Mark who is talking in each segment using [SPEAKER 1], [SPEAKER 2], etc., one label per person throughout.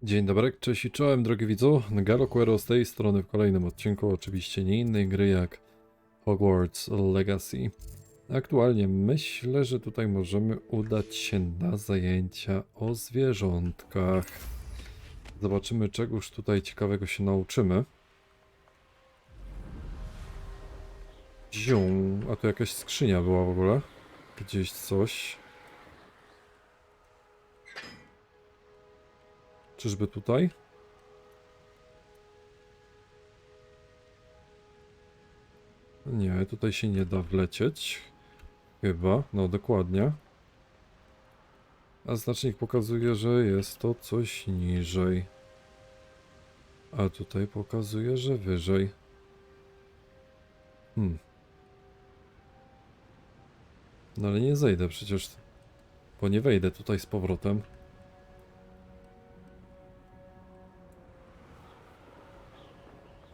[SPEAKER 1] Dzień dobry, cześć i czołem drogi widzu, NgeloQuerro z tej strony w kolejnym odcinku, oczywiście nie innej gry jak Hogwarts Legacy. Aktualnie myślę, że tutaj możemy udać się na zajęcia o zwierzątkach. Zobaczymy, czegoż tutaj ciekawego się nauczymy. Zium, a tu jakaś skrzynia była w ogóle, gdzieś coś. Czyżby tutaj? Nie, tutaj się nie da wlecieć. Chyba, no dokładnie. A znacznik pokazuje, że jest to coś niżej. A tutaj pokazuje, że wyżej. No ale nie zejdę przecież, bo nie wejdę tutaj z powrotem.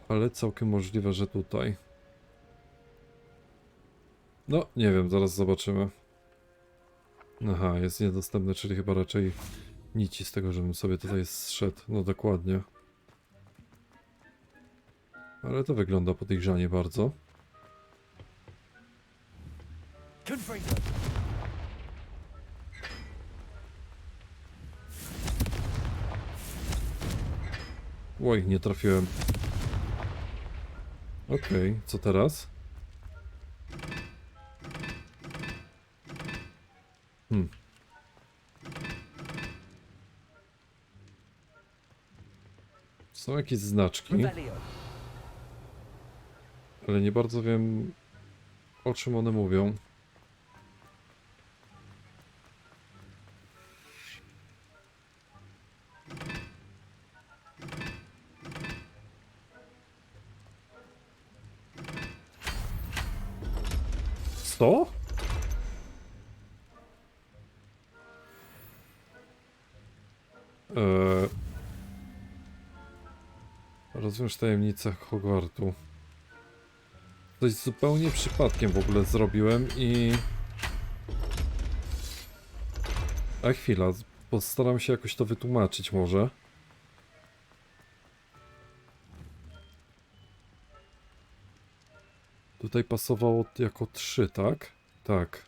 [SPEAKER 1] Ale całkiem możliwe, że tutaj. No, nie wiem, zaraz zobaczymy. Aha, jest niedostępny, czyli chyba raczej nici z tego, żebym sobie tutaj zszedł. No dokładnie. Ale to wygląda podejrzanie bardzo. Oj, nie trafiłem. Okej, co teraz? Są jakieś znaczki, ale nie bardzo wiem, o czym one mówią. Co? Rozwiąż tajemnicę Hogwartu. Coś zupełnie przypadkiem w ogóle zrobiłem i... A chwila, postaram się jakoś to wytłumaczyć może. Tutaj pasowało jako 3, tak? Tak.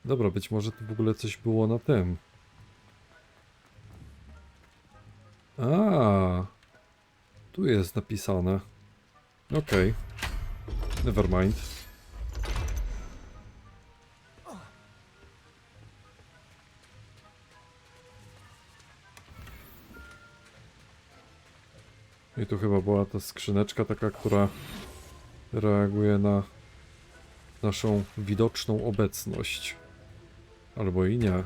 [SPEAKER 1] Dobra, być może tu w ogóle coś było na tym. A, tu jest napisane. Okej. Nevermind. I tu chyba była ta skrzyneczka taka, która reaguje na naszą widoczną obecność. Albo i nie.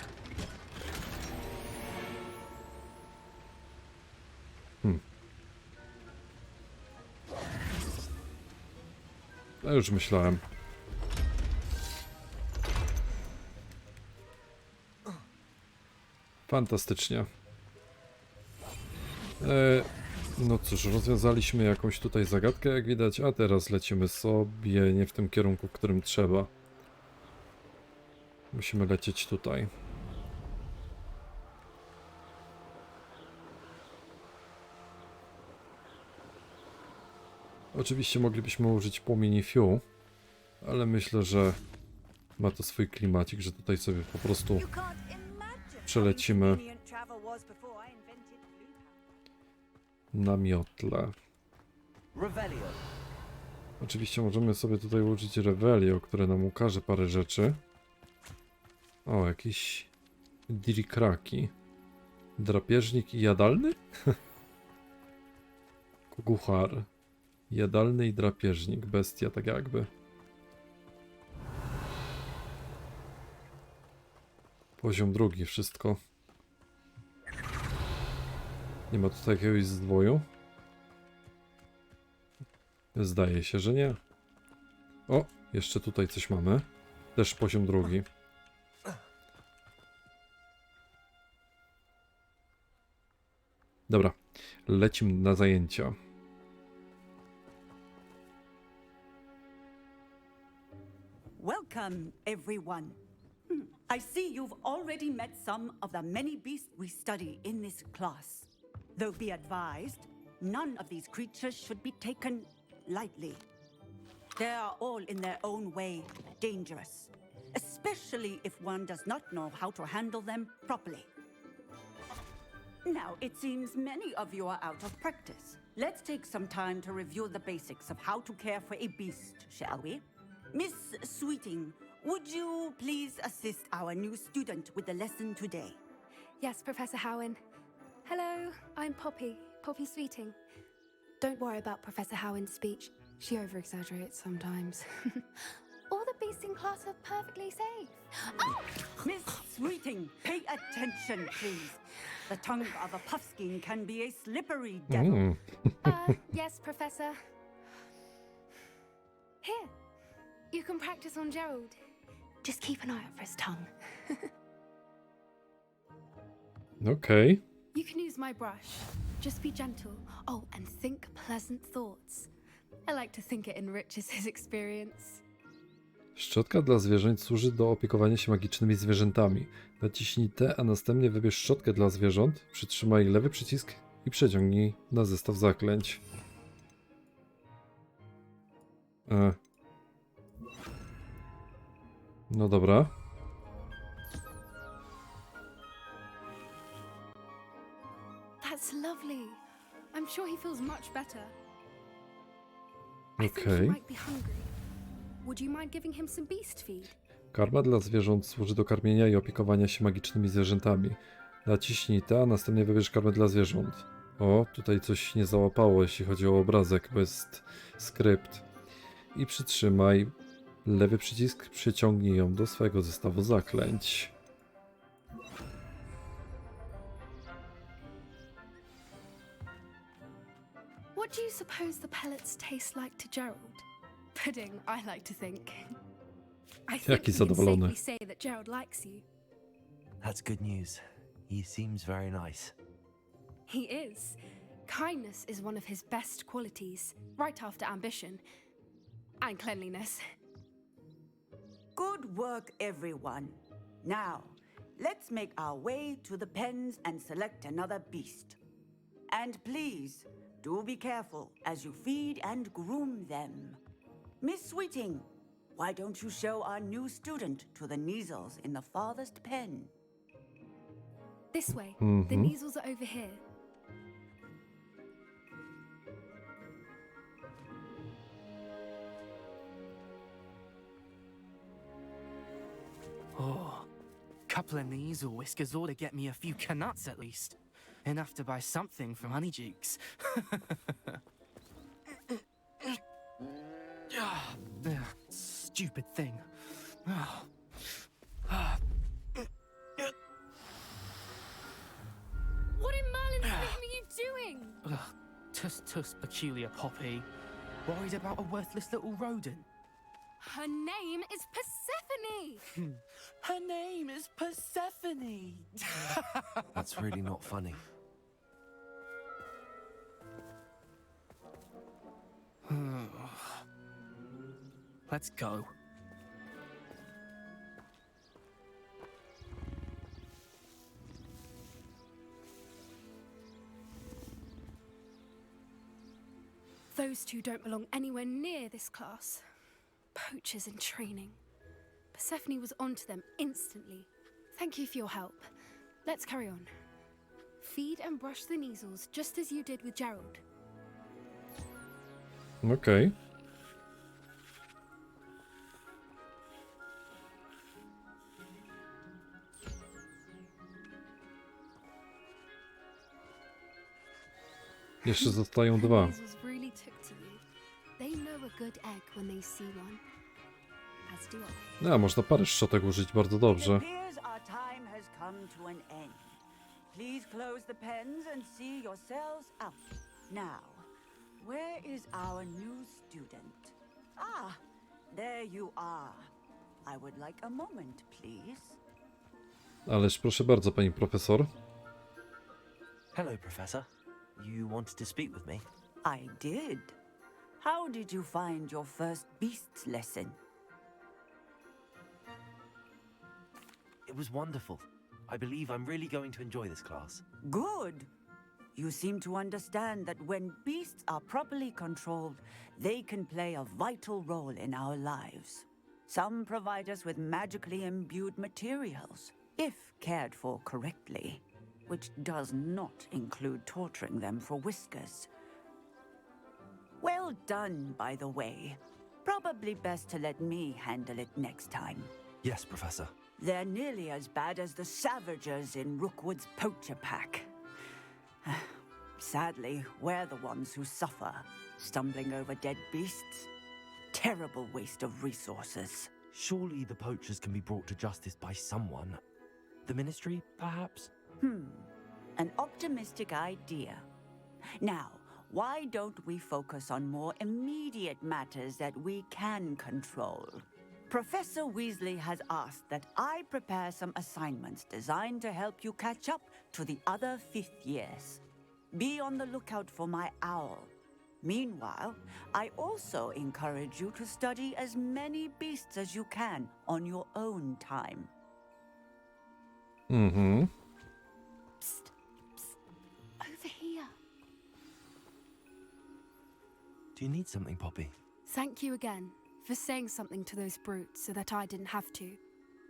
[SPEAKER 1] Ja już myślałem. Fantastycznie. No cóż, rozwiązaliśmy jakąś tutaj zagadkę, jak widać, a teraz lecimy sobie nie w tym kierunku, w którym trzeba. Musimy lecieć tutaj. Oczywiście moglibyśmy użyć płomieni fiu, ale myślę, że ma to swój klimacik, że tutaj sobie po prostu przelecimy na miotle. Oczywiście możemy sobie tutaj użyć Revelio, które nam ukaże parę rzeczy. O, jakiś dirikraki. Drapieżnik i jadalny? Kuguchar. Jadalny i drapieżnik. Bestia tak jakby. Poziom drugi, wszystko. Nie ma tutaj jakiegoś zdwoju? Zdaje się, że nie. O, jeszcze tutaj coś mamy. Też poziom drugi. Dobra, lecimy na zajęcia.
[SPEAKER 2] Welcome, everyone. I see you've already met some of the many beasts we study in this class. Though be advised, none of these creatures should be taken lightly. They are all in their own way dangerous, especially if one does not know how to handle them properly. Now, it seems many of you are out of practice. Let's take some time to review the basics of how to care for a beast, shall we? Miss Sweeting, would you please assist our new student with the lesson today?
[SPEAKER 3] Yes, Professor Howen. Hello, I'm Poppy Sweeting. Don't worry about Professor Howen's speech. She over-exaggerates sometimes. All the beasts in class are perfectly safe. Oh!
[SPEAKER 2] Miss Sweeting, pay attention, please. The tongue of a puffskein can be a slippery devil.
[SPEAKER 3] Yes, Professor. Here, you can practice on Gerald. Just keep an eye out for his tongue.
[SPEAKER 1] Okej.
[SPEAKER 3] You can use my brush. Just be gentle. Oh, and think pleasant thoughts. I like to think it enriches his experience.
[SPEAKER 1] Szczotka dla zwierząt służy do opiekowania się magicznymi zwierzętami. Naciśnij T, a następnie wybierz szczotkę dla zwierząt, przytrzymaj lewy przycisk i przeciągnij na zestaw zaklęć. No dobra.
[SPEAKER 3] That's lovely. I'm sure he feels much better. I think he
[SPEAKER 1] Okej.
[SPEAKER 3] might be hungry. Would you mind giving him some beast feed?
[SPEAKER 1] Karma dla zwierząt służy do karmienia i opiekowania się magicznymi zwierzętami. Naciśnij T, a następnie wybierz karmę dla zwierząt. O, tutaj coś nie załapało, jeśli chodzi o obrazek, bo jest skrypt. I przytrzymaj lewy przycisk, przyciągnij ją do swojego zestawu zaklęć.
[SPEAKER 3] What do you suppose the pellets taste like to Gerald? Pudding, I like to think. I think
[SPEAKER 1] Jaki
[SPEAKER 3] we can
[SPEAKER 1] zadowolony.
[SPEAKER 3] safely say that Gerald likes you.
[SPEAKER 4] That's good news. He seems very nice.
[SPEAKER 3] He is. Kindness is one of his best qualities, right after ambition and cleanliness.
[SPEAKER 2] Good work, everyone. Now, let's make our way to the pens and select another beast. And please, do be careful as you feed and groom them. Miss Sweeting, why don't you show our new student to the Neasels in the farthest pen?
[SPEAKER 3] This way. The Neasels are over here.
[SPEAKER 5] Oh, couple of Neasel whiskers ought to get me a few canuts at least. Enough to buy something from Honeydukes. Stupid thing.
[SPEAKER 3] What in Merlin's name are you doing?
[SPEAKER 5] Tuss, peculiar Poppy. Worried about a worthless little rodent.
[SPEAKER 3] Her name is Persephone!
[SPEAKER 5] Her name is Persephone!
[SPEAKER 4] That's really not funny.
[SPEAKER 5] Let's go.
[SPEAKER 3] Those two don't belong anywhere near this class. Poachers in training. Persephone was onto them instantly. Thank you for your help. Let's carry on. Feed and brush the Neasels just as you did with Gerald.
[SPEAKER 1] Okej. Jeszcze zostają
[SPEAKER 3] The
[SPEAKER 1] dwa.
[SPEAKER 3] Neasels really took to you. They know a good egg when they see one. As do I.
[SPEAKER 1] No, można parę szczotek użyć bardzo
[SPEAKER 2] It
[SPEAKER 1] dobrze.
[SPEAKER 2] appears our time has come to an end. Please close the pens and see yourselves out. Now, where is our new student? Ah, there you are. I would like a moment, please.
[SPEAKER 1] Ależ proszę bardzo, pani profesor.
[SPEAKER 4] Hello, Professor. You wanted to speak with me?
[SPEAKER 2] I did. How did you find your first beasts lesson?
[SPEAKER 4] It was wonderful. I believe I'm really going to enjoy this class.
[SPEAKER 2] Good. You seem to understand that when beasts are properly controlled, they can play a vital role in our lives. Some provide us with magically imbued materials, if cared for correctly, which does not include torturing them for whiskers. Well done, by the way. Probably best to let me handle it next time.
[SPEAKER 4] Yes, Professor.
[SPEAKER 2] They're nearly as bad as the Savagers in Rookwood's poacher pack. Sadly, we're the ones who suffer, stumbling over dead beasts. Terrible waste of resources.
[SPEAKER 4] Surely the poachers can be brought to justice by someone. The Ministry, perhaps?
[SPEAKER 2] An optimistic idea. Now, why don't we focus on more immediate matters that we can control? Professor Weasley has asked that I prepare some assignments designed to help you catch up to the other fifth years. Be on the lookout for my owl. Meanwhile, I also encourage you to study as many beasts as you can on your own time.
[SPEAKER 1] Mhm.
[SPEAKER 3] Psst, psst. Over here.
[SPEAKER 4] Do you need something, Poppy?
[SPEAKER 3] Thank you again for saying something to those brutes so that I didn't have to.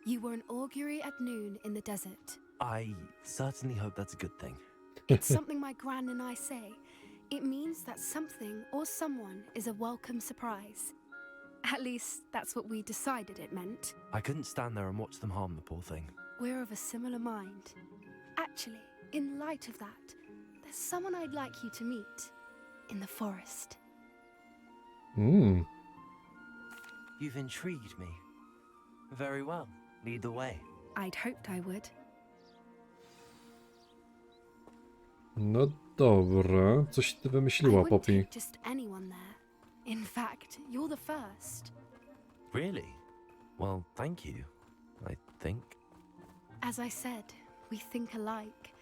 [SPEAKER 3] You were an augury at noon in the desert.
[SPEAKER 4] I certainly hope that's a good thing.
[SPEAKER 3] It's something my gran and I say. It means that something or someone is a welcome surprise. At least, that's what we decided it meant.
[SPEAKER 4] I couldn't stand there and watch them harm the poor thing.
[SPEAKER 3] We're of a similar mind. Actually, in light of that, there's someone I'd like you to meet. In the forest.
[SPEAKER 1] Mm.
[SPEAKER 4] You've intrigued me. Very well. Lead the way.
[SPEAKER 3] I'd hoped I would.
[SPEAKER 1] No dobra. Coś ty
[SPEAKER 3] I
[SPEAKER 1] wymyśliła,
[SPEAKER 3] wouldn't
[SPEAKER 1] Poppy.
[SPEAKER 3] take just anyone there. In fact, you're the first.
[SPEAKER 4] Really? Well, thank you. I think.
[SPEAKER 3] As I said, we think alike.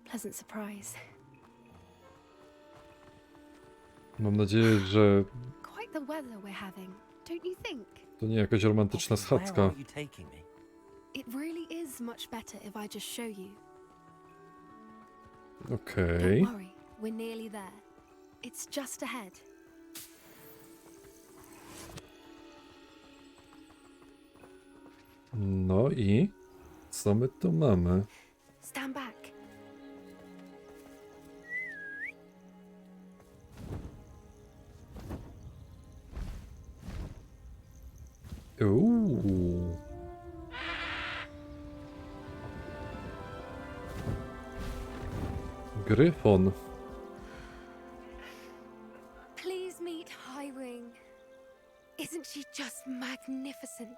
[SPEAKER 3] Pleasant surprise.
[SPEAKER 1] Mam nadzieję, że
[SPEAKER 3] Quite the weather we're having, don't you think?
[SPEAKER 1] to nie jakaś romantyczna
[SPEAKER 4] Poppy, where
[SPEAKER 1] schadzka.
[SPEAKER 4] are you taking me?
[SPEAKER 3] It really is much better if I just show you.
[SPEAKER 1] Okej.
[SPEAKER 3] Don't worry, we're nearly there. It's just ahead.
[SPEAKER 1] No i co my tu mamy?
[SPEAKER 3] Stand back.
[SPEAKER 1] Uuu. Gryfon.
[SPEAKER 3] Please meet Highwing. Isn't she just magnificent?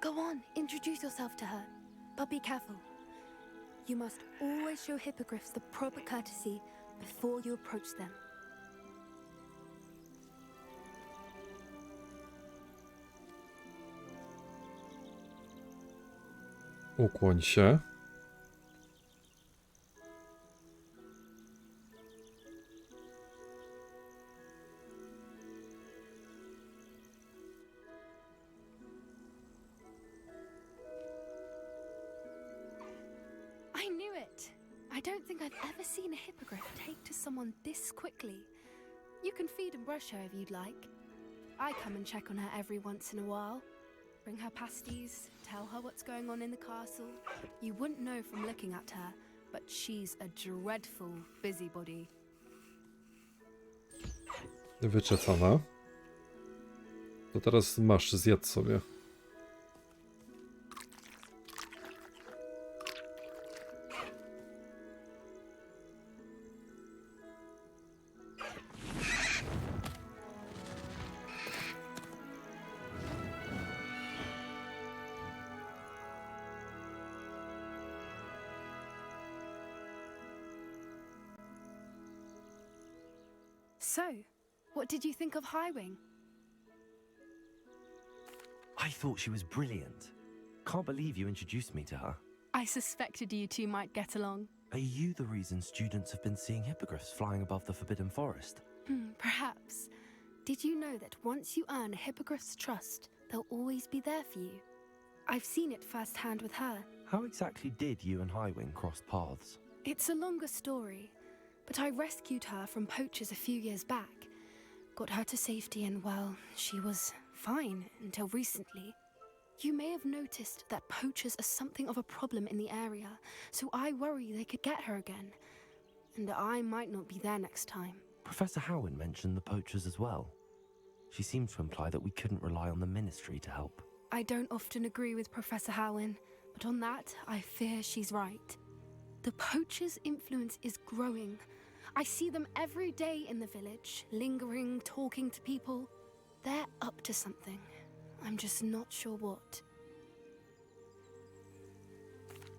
[SPEAKER 3] Go on, introduce yourself to her. But be careful. You must always show hippogriffs the proper courtesy before you approach them.
[SPEAKER 1] Ukłoń się.
[SPEAKER 3] I knew it. I don't think I've ever seen a hippogriff take to someone this quickly. You can feed and brush her if you'd like. I come and check on her every once in a while. Bring her pasties, tell her what's going on in the castle. You wouldn't know from looking at her, but she's a dreadful busybody.
[SPEAKER 1] Wyczesana. To teraz masz, zjadł sobie.
[SPEAKER 3] So, what did you think of Highwing?
[SPEAKER 4] I thought she was brilliant. Can't believe you introduced me to her.
[SPEAKER 3] I suspected you two might get along.
[SPEAKER 4] Are you the reason students have been seeing hippogriffs flying above the Forbidden Forest?
[SPEAKER 3] Perhaps. Did you know that once you earn a hippogriff's trust, they'll always be there for you? I've seen it firsthand with her.
[SPEAKER 4] How exactly did you and Highwing cross paths?
[SPEAKER 3] It's a longer story, but I rescued her from poachers a few years back. Got her to safety and, well, she was fine until recently. You may have noticed that poachers are something of a problem in the area, so I worry they could get her again. And I might not be there next time.
[SPEAKER 4] Professor Howin mentioned the poachers as well. She seemed to imply that we couldn't rely on the Ministry to help.
[SPEAKER 3] I don't often agree with Professor Howin, but on that, I fear she's right. The poachers' influence is growing. I see them every day in the village, lingering, talking to people. They're up to something. I'm just not sure what.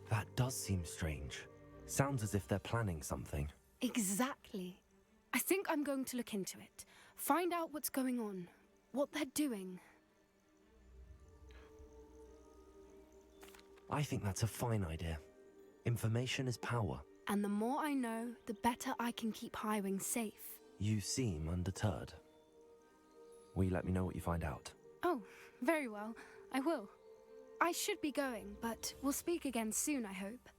[SPEAKER 4] That does seem strange. Sounds as if they're planning something.
[SPEAKER 3] Exactly. I think I'm going to look into it. Find out what's going on, what they're doing.
[SPEAKER 4] I think that's a fine idea. Information is power.
[SPEAKER 3] And the more I know, the better I can keep Highwing safe.
[SPEAKER 4] You seem undeterred. Will you let me know what you find out?
[SPEAKER 3] Oh, very well. I will. I should be going, but we'll speak again soon, I hope.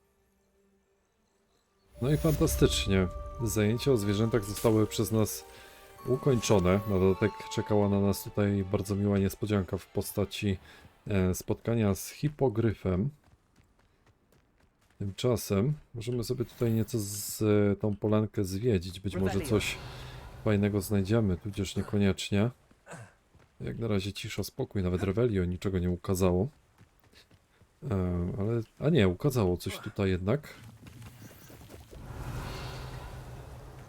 [SPEAKER 1] No i fantastycznie. Zajęcia o zwierzętach zostały przez nas ukończone. Na dodatek czekała na nas tutaj bardzo miła niespodzianka w postaci spotkania z hipogryfem. Tymczasem możemy sobie tutaj nieco tą polankę zwiedzić. Być może coś fajnego znajdziemy, tudzież niekoniecznie. Jak na razie cisza, spokój, nawet Revelio niczego nie ukazało. Ale, a nie, ukazało coś tutaj jednak.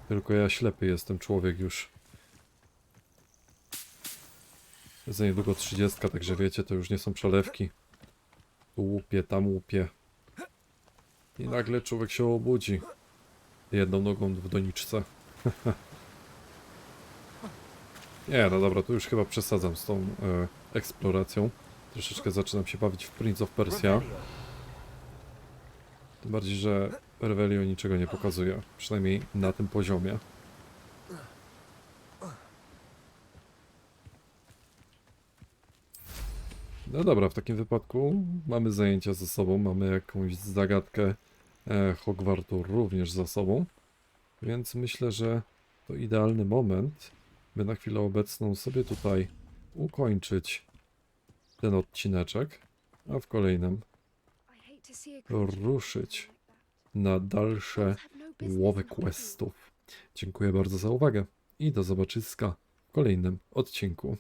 [SPEAKER 1] Tylko ja ślepy jestem, człowiek już. Za niedługo 30, także wiecie, to już nie są przelewki. Tu łupie, tam łupie. I nagle człowiek się obudzi. Jedną nogą w doniczce. Nie, no dobra, tu już chyba przesadzam z tą eksploracją. Troszeczkę zaczynam się bawić w Prince of Persia. Tym bardziej, że Revelio niczego nie pokazuje. Przynajmniej na tym poziomie. No dobra, w takim wypadku mamy zajęcia ze sobą. Mamy jakąś zagadkę Hogwartu również za sobą. Więc myślę, że to idealny moment, by na chwilę obecną sobie tutaj ukończyć ten odcineczek, a w kolejnym ruszyć na dalsze łowy questów. Dziękuję bardzo za uwagę i do zobaczyska w kolejnym odcinku.